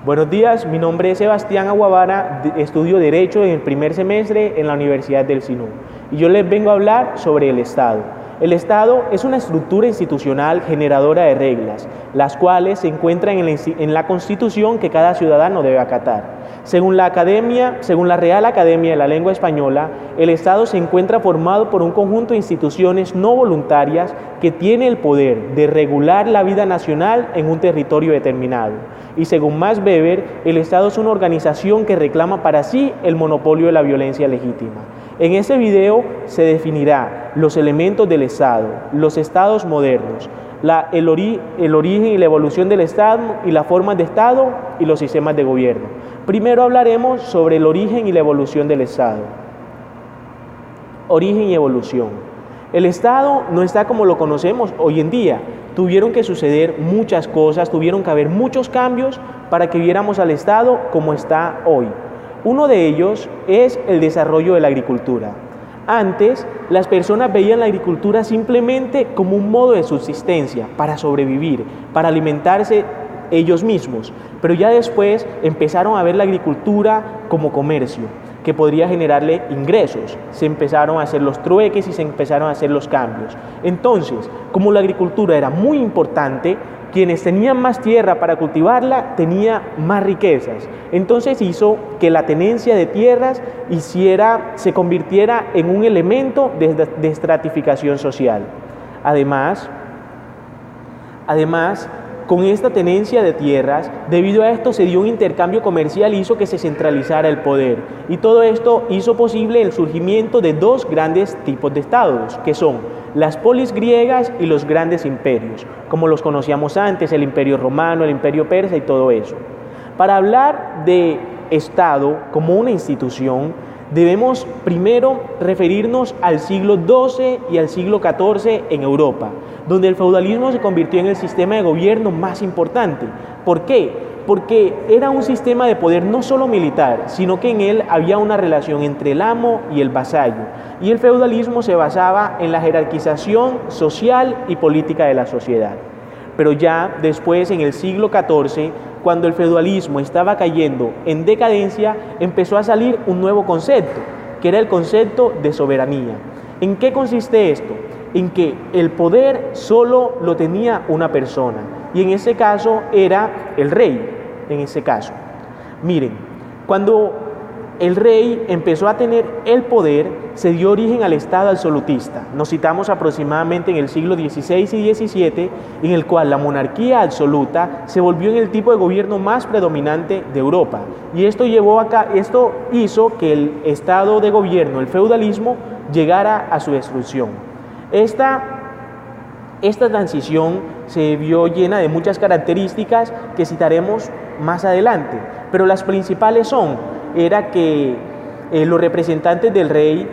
Buenos días, mi nombre es Sebastián Aguavara, estudio Derecho en el primer semestre en la Universidad del SINU y yo les vengo a hablar sobre el Estado. El Estado es una estructura institucional generadora de reglas, las cuales se encuentran en la Constitución que cada ciudadano debe acatar. Según la Real Academia de la Lengua Española, el Estado se encuentra formado por un conjunto de instituciones no voluntarias que tiene el poder de regular la vida nacional en un territorio determinado. Y según Max Weber, el Estado es una organización que reclama para sí el monopolio de la violencia legítima. En este video se definirá los elementos del Estado, los estados modernos, el origen y la evolución del Estado y las formas de Estado y los sistemas de gobierno. Primero hablaremos sobre el origen y la evolución del Estado. Origen y evolución. El Estado no está como lo conocemos hoy en día. Tuvieron que suceder muchas cosas, tuvieron que haber muchos cambios para que viéramos al Estado como está hoy. Uno de ellos es el desarrollo de la agricultura. Antes, las personas veían la agricultura simplemente como un modo de subsistencia, para sobrevivir, para alimentarse ellos mismos. Pero ya después empezaron a ver la agricultura como comercio, que podría generarle ingresos. Se empezaron a hacer los trueques y se empezaron a hacer los cambios. Entonces, como la agricultura era muy importante, quienes tenían más tierra para cultivarla tenían más riquezas. Entonces hizo que la tenencia de tierras se convirtiera en un elemento de estratificación social. Además, con esta tenencia de tierras, debido a esto se dio un intercambio comercial y hizo que se centralizara el poder. Y todo esto hizo posible el surgimiento de dos grandes tipos de estados, que son las polis griegas y los grandes imperios, como los conocíamos antes, el imperio romano, el imperio persa y todo eso. Para hablar de Estado como una institución, debemos primero referirnos al siglo XII y al siglo XIV en Europa, donde el feudalismo se convirtió en el sistema de gobierno más importante. ¿Por qué? Porque era un sistema de poder no solo militar, sino que en él había una relación entre el amo y el vasallo. Y el feudalismo se basaba en la jerarquización social y política de la sociedad. Pero ya después, en el siglo XIV, cuando el feudalismo estaba cayendo en decadencia, empezó a salir un nuevo concepto, que era el concepto de soberanía. ¿En qué consiste esto? En que el poder solo lo tenía una persona, y en ese caso era el rey, en ese caso. Miren, cuando el rey empezó a tener el poder, se dio origen al Estado absolutista. Nos citamos aproximadamente en el siglo XVI y XVII, en el cual la monarquía absoluta se volvió en el tipo de gobierno más predominante de Europa. Y esto hizo que el estado de gobierno, el feudalismo, llegara a su destrucción. Esta transición se vio llena de muchas características que citaremos más adelante, pero las principales era que los representantes del rey,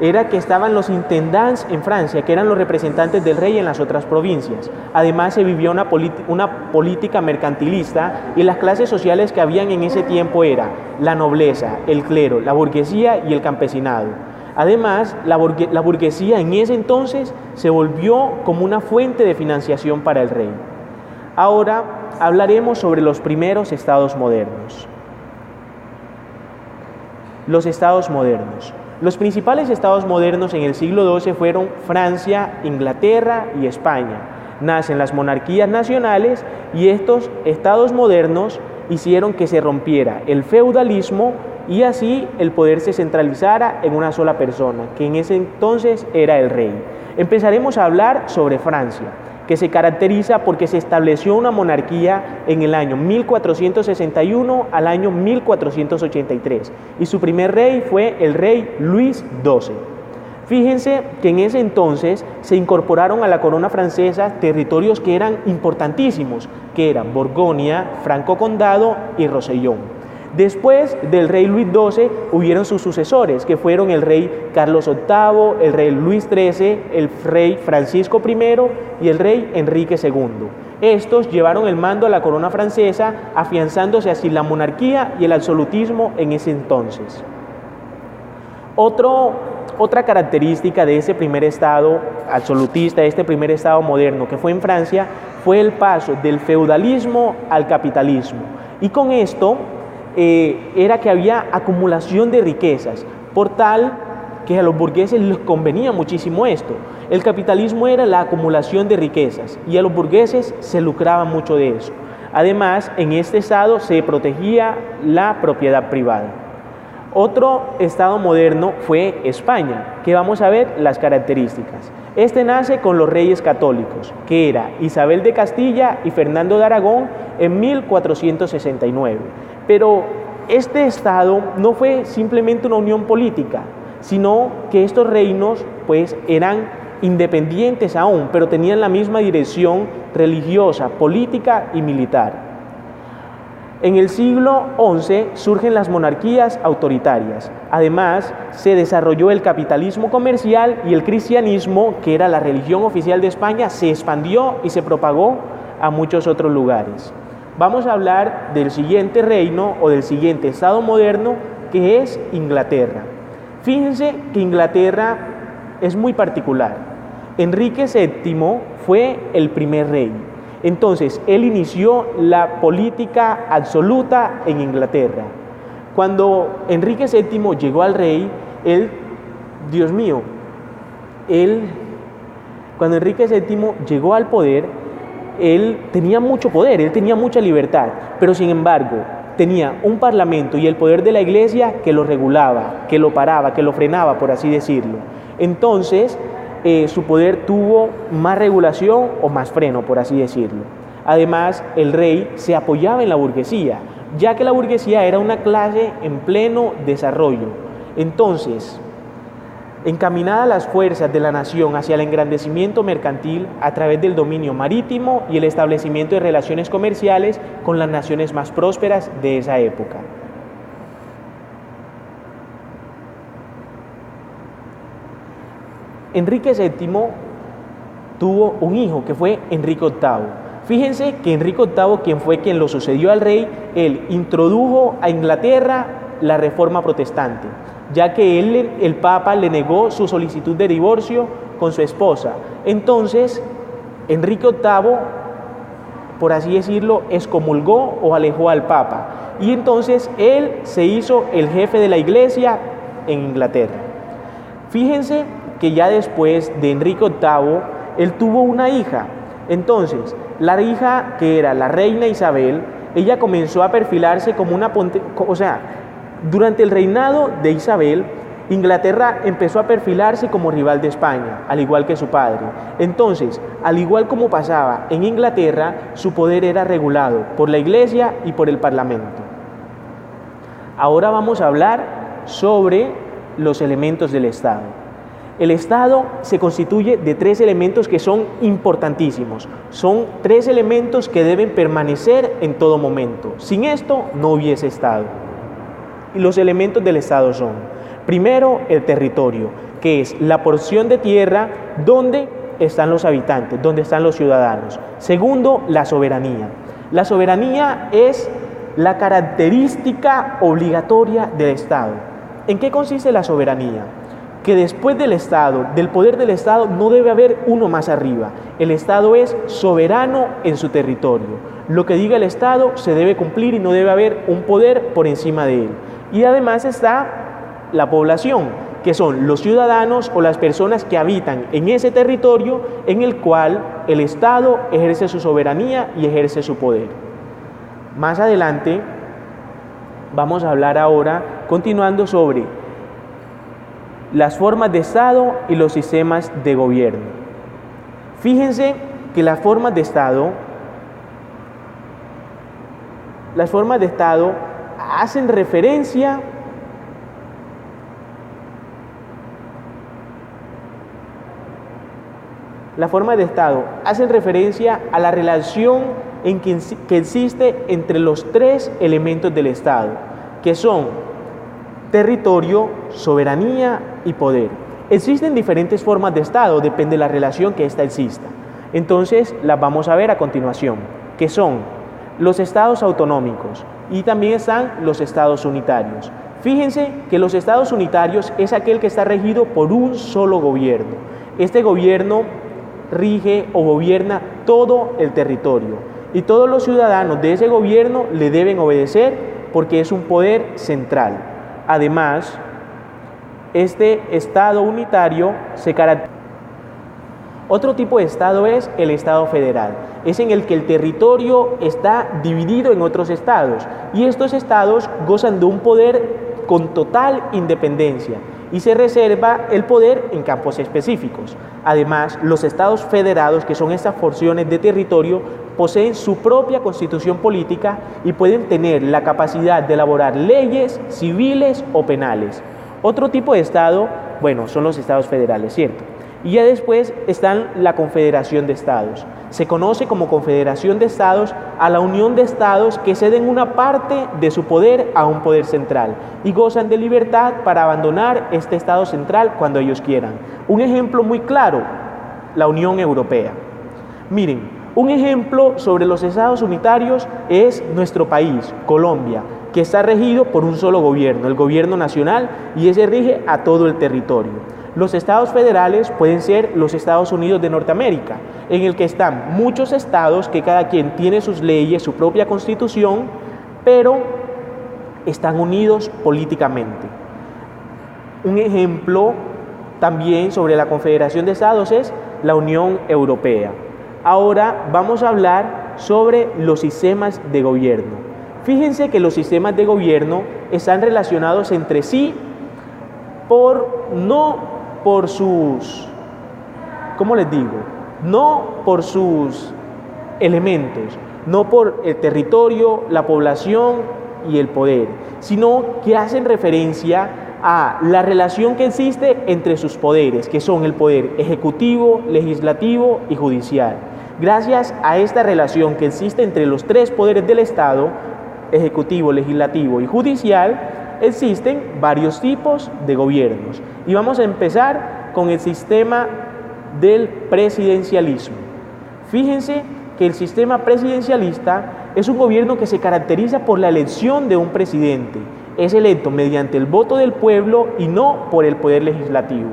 era que estaban los intendants en Francia, que eran los representantes del rey en las otras provincias. Además, se vivía una política mercantilista y las clases sociales que habían en ese tiempo era la nobleza, el clero, la burguesía y el campesinado. Además, la burguesía en ese entonces se volvió como una fuente de financiación para el rey. Ahora hablaremos sobre los primeros estados modernos. Los estados modernos. Los principales estados modernos en el siglo XII fueron Francia, Inglaterra y España. Nacen las monarquías nacionales y estos estados modernos hicieron que se rompiera el feudalismo y así el poder se centralizara en una sola persona, que en ese entonces era el rey. Empezaremos a hablar sobre Francia, que se caracteriza porque se estableció una monarquía en el año 1461 al año 1483 y su primer rey fue el rey Luis XII. Fíjense que en ese entonces se incorporaron a la corona francesa territorios que eran importantísimos, que eran Borgoña, Franco Condado y Rosellón. Después del rey Luis XII hubieron sus sucesores, que fueron el rey Carlos VIII, el rey Luis XIII, el rey Francisco I y el rey Enrique II. Estos llevaron el mando a la corona francesa, afianzándose así la monarquía y el absolutismo en ese entonces. Otro otra característica de ese primer estado absolutista, de este primer estado moderno que fue en Francia, fue el paso del feudalismo al capitalismo. Y con esto era que había acumulación de riquezas, por tal que a los burgueses les convenía muchísimo esto. El capitalismo era la acumulación de riquezas y a los burgueses se lucraba mucho de eso. Además, en este estado se protegía la propiedad privada. Otro estado moderno fue España, que vamos a ver las características. Este nace con los reyes católicos, que era Isabel de Castilla y Fernando de Aragón en 1469. Pero este estado no fue simplemente una unión política, sino que estos reinos pues eran independientes aún, pero tenían la misma dirección religiosa, política y militar. En el siglo XI surgen las monarquías autoritarias. Además, se desarrolló el capitalismo comercial y el cristianismo, que era la religión oficial de España, se expandió y se propagó a muchos otros lugares. Vamos a hablar del siguiente reino o del siguiente estado moderno, que es Inglaterra. Fíjense que Inglaterra es muy particular. Enrique VII fue el primer rey. Entonces, él inició la política absoluta en Inglaterra. Cuando Enrique VII llegó al rey, cuando Enrique VII llegó al poder, él tenía mucho poder, él tenía mucha libertad, pero sin embargo, tenía un parlamento y el poder de la iglesia que lo regulaba, que lo paraba, que lo frenaba, por así decirlo. Entonces, su poder tuvo más regulación o más freno, por así decirlo. Además, el rey se apoyaba en la burguesía, ya que la burguesía era una clase en pleno desarrollo. Entonces, encaminada las fuerzas de la nación hacia el engrandecimiento mercantil a través del dominio marítimo y el establecimiento de relaciones comerciales con las naciones más prósperas de esa época. Enrique VII tuvo un hijo que fue Enrique VIII. Fíjense que Enrique VIII, quien lo sucedió al rey, él introdujo a Inglaterra la reforma protestante, ya que el Papa le negó su solicitud de divorcio con su esposa. Entonces, Enrique VIII, por así decirlo, excomulgó o alejó al Papa. Y entonces él se hizo el jefe de la iglesia en Inglaterra. Fíjense que ya después de Enrique VIII, él tuvo una hija. Entonces, la hija, que era la reina Isabel, ella comenzó a perfilarse como durante el reinado de Isabel, Inglaterra empezó a perfilarse como rival de España, al igual que su padre. Entonces, al igual como pasaba en Inglaterra, su poder era regulado por la iglesia y por el parlamento. Ahora vamos a hablar sobre los elementos del Estado. El Estado se constituye de 3 elementos que son importantísimos. Son 3 elementos que deben permanecer en todo momento. Sin esto no hubiese Estado. Y los elementos del Estado son, primero, el territorio, que es la porción de tierra donde están los habitantes, donde están los ciudadanos. Segundo, la soberanía. La soberanía es la característica obligatoria del Estado. ¿En qué consiste la soberanía? Que después del Estado, del poder del Estado, no debe haber uno más arriba. El Estado es soberano en su territorio. Lo que diga el Estado se debe cumplir y no debe haber un poder por encima de él. Y además está la población, que son los ciudadanos o las personas que habitan en ese territorio en el cual el Estado ejerce su soberanía y ejerce su poder. Más adelante vamos a hablar ahora, continuando sobre las formas de Estado y los sistemas de gobierno. Fíjense que las formas de Estado hacen referencia a la relación que existe entre los 3 elementos del Estado, que son territorio, soberanía y poder. Existen diferentes formas de Estado, depende de la relación que ésta exista. Entonces, las vamos a ver a continuación, que son los estados autonómicos y también están los estados unitarios. Fíjense que los estados unitarios es aquel que está regido por un solo gobierno. Este gobierno rige o gobierna todo el territorio y todos los ciudadanos de ese gobierno le deben obedecer porque es un poder central. Además, este estado unitario se caracteriza. Otro tipo de estado es el estado federal. Es en el que el territorio está dividido en otros estados y estos estados gozan de un poder con total independencia y se reserva el poder en campos específicos. Además, los estados federados, que son estas porciones de territorio, poseen su propia constitución política y pueden tener la capacidad de elaborar leyes civiles o penales. Otro tipo de estado, bueno, son los estados federales, ¿cierto? Y ya después están la Confederación de Estados. Se conoce como Confederación de Estados a la unión de estados que ceden una parte de su poder a un poder central y gozan de libertad para abandonar este estado central cuando ellos quieran. Un ejemplo muy claro, la Unión Europea. Miren, un ejemplo sobre los estados unitarios es nuestro país, Colombia, que está regido por un solo gobierno, el gobierno nacional, y ese rige a todo el territorio. Los estados federales pueden ser los Estados Unidos de Norteamérica, en el que están muchos estados que cada quien tiene sus leyes, su propia constitución, pero están unidos políticamente. Un ejemplo también sobre la Confederación de Estados es la Unión Europea. Ahora vamos a hablar sobre los sistemas de gobierno. Fíjense que los sistemas de gobierno están relacionados entre sí no por sus, ¿cómo les digo? No por sus elementos, no por el territorio, la población y el poder, sino que hacen referencia a la relación que existe entre sus poderes, que son el poder ejecutivo, legislativo y judicial. Gracias a esta relación que existe entre los tres poderes del Estado, ejecutivo, legislativo y judicial, existen varios tipos de gobiernos. Y vamos a empezar con el sistema del presidencialismo. Fíjense que el sistema presidencialista es un gobierno que se caracteriza por la elección de un presidente. Es electo mediante el voto del pueblo y no por el poder legislativo.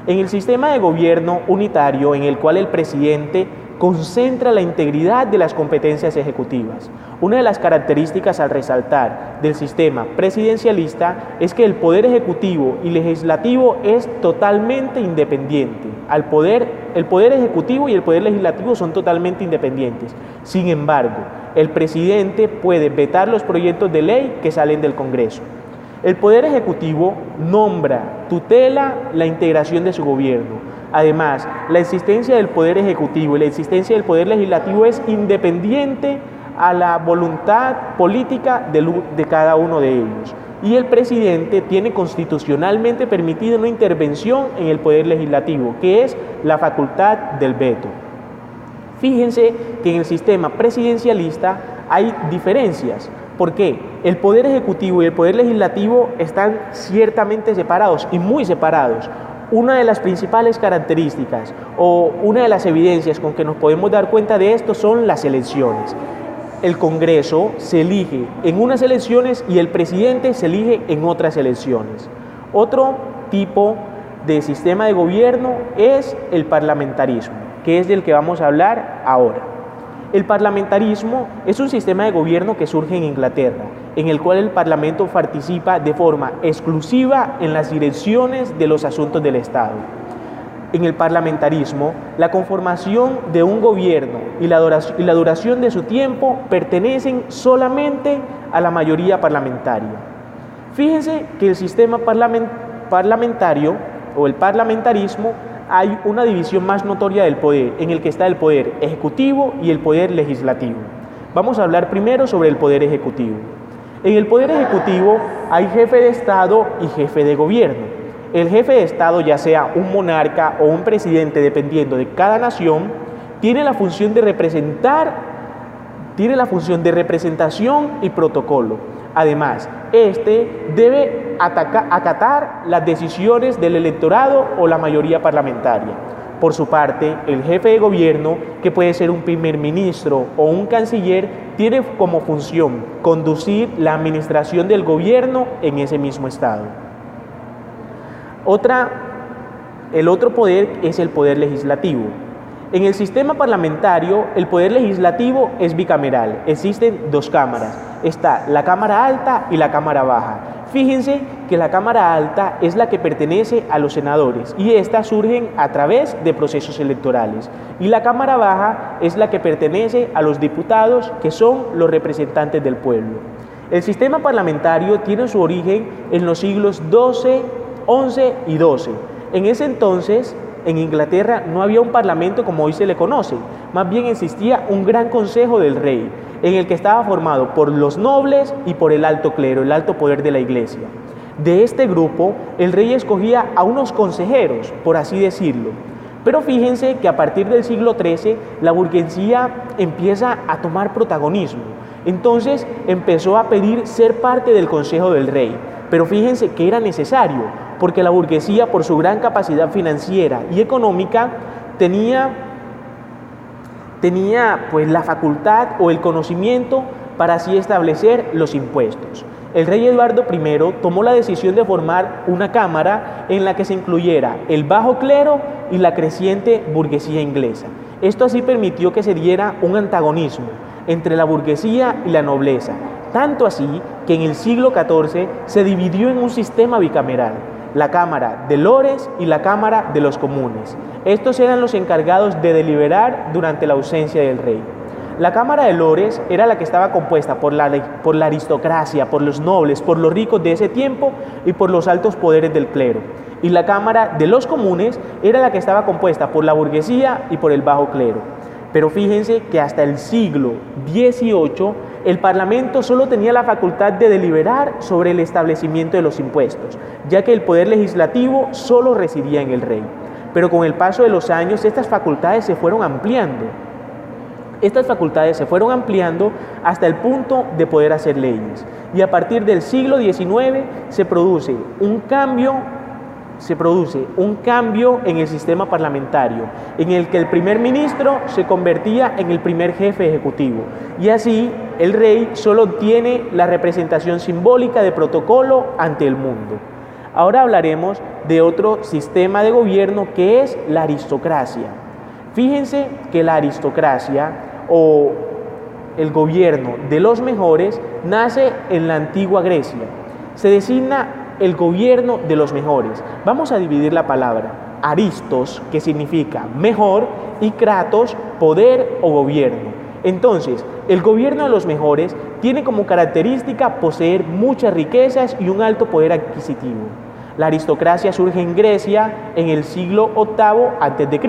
En el sistema de gobierno unitario, en el cual el presidente concentra la integridad de las competencias ejecutivas. Una de las características al resaltar del sistema presidencialista es que el poder ejecutivo y legislativo es totalmente independiente. El poder ejecutivo y el poder legislativo son totalmente independientes. Sin embargo, el presidente puede vetar los proyectos de ley que salen del Congreso. El poder ejecutivo nombra, tutela la integración de su gobierno. Además, la existencia del poder ejecutivo y la existencia del poder legislativo es independiente a la voluntad política de cada uno de ellos. Y el presidente tiene constitucionalmente permitida una intervención en el poder legislativo, que es la facultad del veto. Fíjense que en el sistema presidencialista hay diferencias. ¿Por qué? El poder ejecutivo y el poder legislativo están ciertamente separados y muy separados. Una de las principales características o una de las evidencias con que nos podemos dar cuenta de esto son las elecciones. El Congreso se elige en unas elecciones y el presidente se elige en otras elecciones. Otro tipo de sistema de gobierno es el parlamentarismo, que es del que vamos a hablar ahora. El parlamentarismo es un sistema de gobierno que surge en Inglaterra, en el cual el Parlamento participa de forma exclusiva en las direcciones de los asuntos del Estado. En el parlamentarismo, la conformación de un gobierno y la duración de su tiempo pertenecen solamente a la mayoría parlamentaria. Fíjense que el sistema parlamentario o el parlamentarismo hay una división más notoria del poder, en el que está el poder ejecutivo y el poder legislativo. Vamos a hablar primero sobre el poder ejecutivo. En el poder ejecutivo hay jefe de Estado y jefe de gobierno. El jefe de Estado, ya sea un monarca o un presidente, dependiendo de cada nación, tiene la función de representación y protocolo. Además, este debe acatar las decisiones del electorado o la mayoría parlamentaria. Por su parte, el jefe de gobierno, que puede ser un primer ministro o un canciller, tiene como función conducir la administración del gobierno en ese mismo estado. El otro poder es el poder legislativo. En el sistema parlamentario, el poder legislativo es bicameral. Existen dos cámaras. Está la Cámara Alta y la Cámara Baja. Fíjense que la Cámara Alta es la que pertenece a los senadores y estas surgen a través de procesos electorales. Y la Cámara Baja es la que pertenece a los diputados, que son los representantes del pueblo. El sistema parlamentario tiene su origen en los siglos XII, XI y XII. En ese entonces, en Inglaterra no había un parlamento como hoy se le conoce, más bien existía un gran consejo del rey, en el que estaba formado por los nobles y por el alto clero, el alto poder de la iglesia. De este grupo, el rey escogía a unos consejeros, por así decirlo. Pero fíjense que a partir del siglo XIII, la burguesía empieza a tomar protagonismo. Entonces empezó a pedir ser parte del consejo del rey. Pero fíjense que era necesario, porque la burguesía, por su gran capacidad financiera y económica, tenía pues la facultad o el conocimiento para así establecer los impuestos. El rey Eduardo I tomó la decisión de formar una cámara en la que se incluyera el bajo clero y la creciente burguesía inglesa. Esto así permitió que se diera un antagonismo entre la burguesía y la nobleza, tanto así que en el siglo XIV se dividió en un sistema bicameral, la Cámara de Lores y la Cámara de los Comunes. Estos eran los encargados de deliberar durante la ausencia del rey. La Cámara de Lores era la que estaba compuesta por la aristocracia, por los nobles, por los ricos de ese tiempo y por los altos poderes del clero. Y la Cámara de los Comunes era la que estaba compuesta por la burguesía y por el bajo clero. Pero fíjense que hasta el siglo XVIII el Parlamento solo tenía la facultad de deliberar sobre el establecimiento de los impuestos, ya que el poder legislativo solo residía en el rey. Pero con el paso de los años estas facultades se fueron ampliando. Estas facultades se fueron ampliando hasta el punto de poder hacer leyes. Y a partir del siglo XIX se produce un cambio en el sistema parlamentario, en el que el primer ministro se convertía en el primer jefe ejecutivo. Y así el rey solo tiene la representación simbólica de protocolo ante el mundo. Ahora hablaremos de otro sistema de gobierno que es la aristocracia. Fíjense que la aristocracia o el gobierno de los mejores nace en la antigua Grecia. Se designa el gobierno de los mejores. Vamos a dividir la palabra. Aristos, que significa mejor, y kratos, poder o gobierno. Entonces, el gobierno de los mejores tiene como característica poseer muchas riquezas y un alto poder adquisitivo. La aristocracia surge en Grecia en el siglo VIII a.C.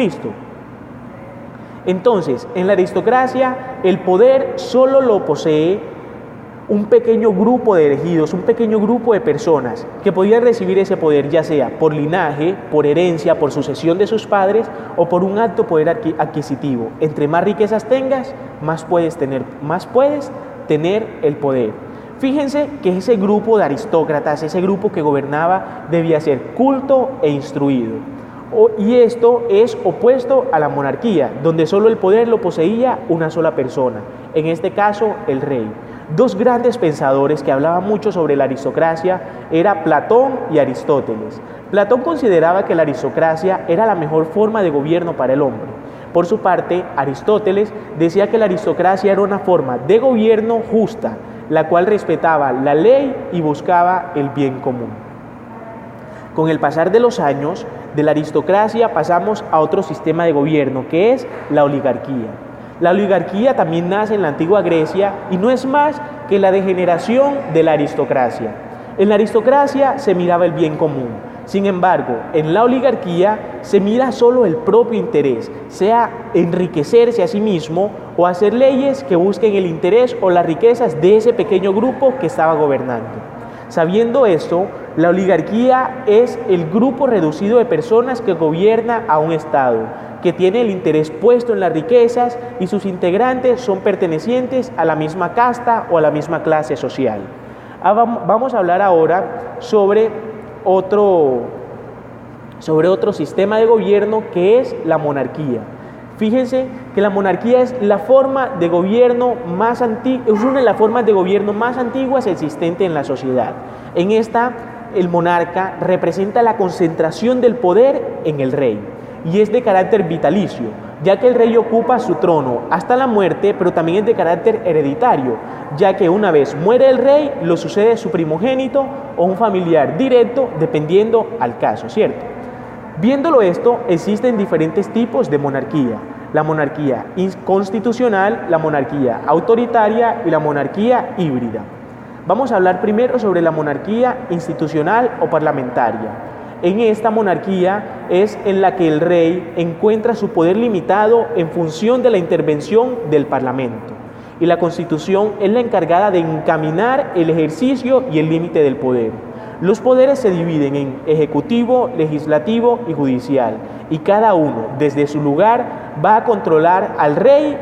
Entonces, en la aristocracia, el poder solo lo posee un pequeño grupo de elegidos, un pequeño grupo de personas que podían recibir ese poder, ya sea por linaje, por herencia, por sucesión de sus padres o por un alto poder adquisitivo. Entre más riquezas tengas, más puedes tener el poder. Fíjense que ese grupo de aristócratas, ese grupo que gobernaba, debía ser culto e instruido. Y esto es opuesto a la monarquía, donde solo el poder lo poseía una sola persona, en este caso el rey. Dos grandes pensadores que hablaban mucho sobre la aristocracia eran Platón y Aristóteles. Platón consideraba que la aristocracia era la mejor forma de gobierno para el hombre. Por su parte, Aristóteles decía que la aristocracia era una forma de gobierno justa, la cual respetaba la ley y buscaba el bien común. Con el pasar de los años, de la aristocracia pasamos a otro sistema de gobierno, que es la oligarquía. La oligarquía también nace en la antigua Grecia y no es más que la degeneración de la aristocracia. En la aristocracia se miraba el bien común. Sin embargo, en la oligarquía se mira solo el propio interés, sea enriquecerse a sí mismo o hacer leyes que busquen el interés o las riquezas de ese pequeño grupo que estaba gobernando. Sabiendo esto, la oligarquía es el grupo reducido de personas que gobierna a un Estado, que tiene el interés puesto en las riquezas y sus integrantes son pertenecientes a la misma casta o a la misma clase social. Vamos a hablar ahora sobre sobre otro sistema de gobierno que es la monarquía. Fíjense que la monarquía es la forma de gobierno más es una de las formas de gobierno más antiguas existentes en la sociedad. En esta, el monarca representa la concentración del poder en el rey y es de carácter vitalicio, ya que el rey ocupa su trono hasta la muerte, pero también es de carácter hereditario, ya que una vez muere el rey, lo sucede su primogénito o un familiar directo, dependiendo al caso, ¿cierto? Viéndolo esto, existen diferentes tipos de monarquía: la monarquía constitucional, la monarquía autoritaria y la monarquía híbrida. Vamos a hablar primero sobre la monarquía institucional o parlamentaria. En esta monarquía es en la que el rey encuentra su poder limitado en función de la intervención del Parlamento, y la Constitución es la encargada de encaminar el ejercicio y el límite del poder. Los poderes se dividen en ejecutivo, legislativo y judicial, y cada uno, desde su lugar, va a controlar al rey,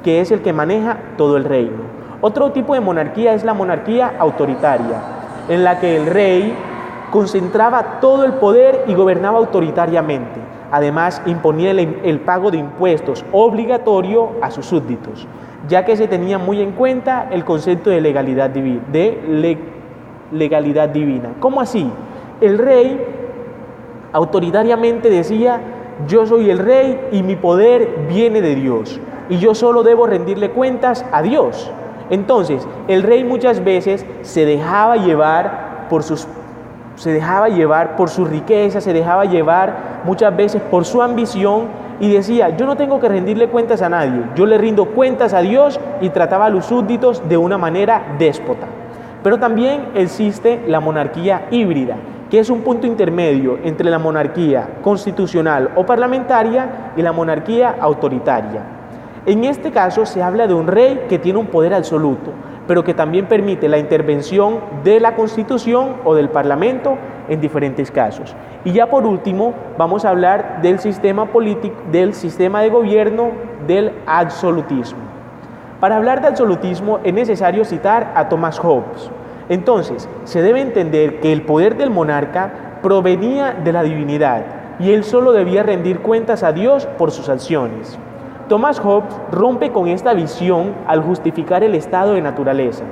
que es el que maneja todo el reino. Otro tipo de monarquía es la monarquía autoritaria, en la que el rey concentraba todo el poder y gobernaba autoritariamente. Además, imponía el pago de impuestos obligatorio a sus súbditos, ya que se tenía muy en cuenta el concepto de legalidad divina. ¿Cómo así? El rey autoritariamente decía: yo soy el rey y mi poder viene de Dios, y yo solo debo rendirle cuentas a Dios. Entonces, el rey muchas veces se dejaba llevar por sus riquezas, se dejaba llevar muchas veces por su ambición y decía: yo no tengo que rendirle cuentas a nadie, yo le rindo cuentas a Dios, y trataba a los súbditos de una manera déspota. Pero también existe la monarquía híbrida, que es un punto intermedio entre la monarquía constitucional o parlamentaria y la monarquía autoritaria. En este caso se habla de un rey que tiene un poder absoluto, pero que también permite la intervención de la Constitución o del Parlamento en diferentes casos. Y ya por último, vamos a hablar del sistema político, del sistema de gobierno del absolutismo. Para hablar de absolutismo es necesario citar a Thomas Hobbes. Entonces, se debe entender que el poder del monarca provenía de la divinidad y él solo debía rendir cuentas a Dios por sus acciones. Thomas Hobbes rompe con esta visión al justificar el estado de naturaleza,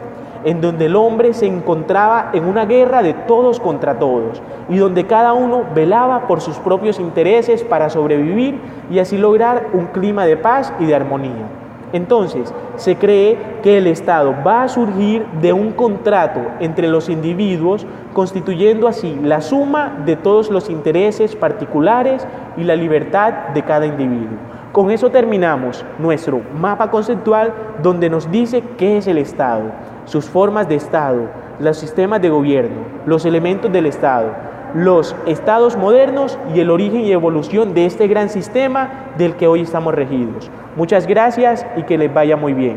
en donde el hombre se encontraba en una guerra de todos contra todos, y donde cada uno velaba por sus propios intereses para sobrevivir y así lograr un clima de paz y de armonía. Entonces, se cree que el Estado va a surgir de un contrato entre los individuos, constituyendo así la suma de todos los intereses particulares y la libertad de cada individuo. Con eso terminamos nuestro mapa conceptual, donde nos dice qué es el Estado, sus formas de Estado, los sistemas de gobierno, los elementos del Estado, los estados modernos y el origen y evolución de este gran sistema del que hoy estamos regidos. Muchas gracias y que les vaya muy bien.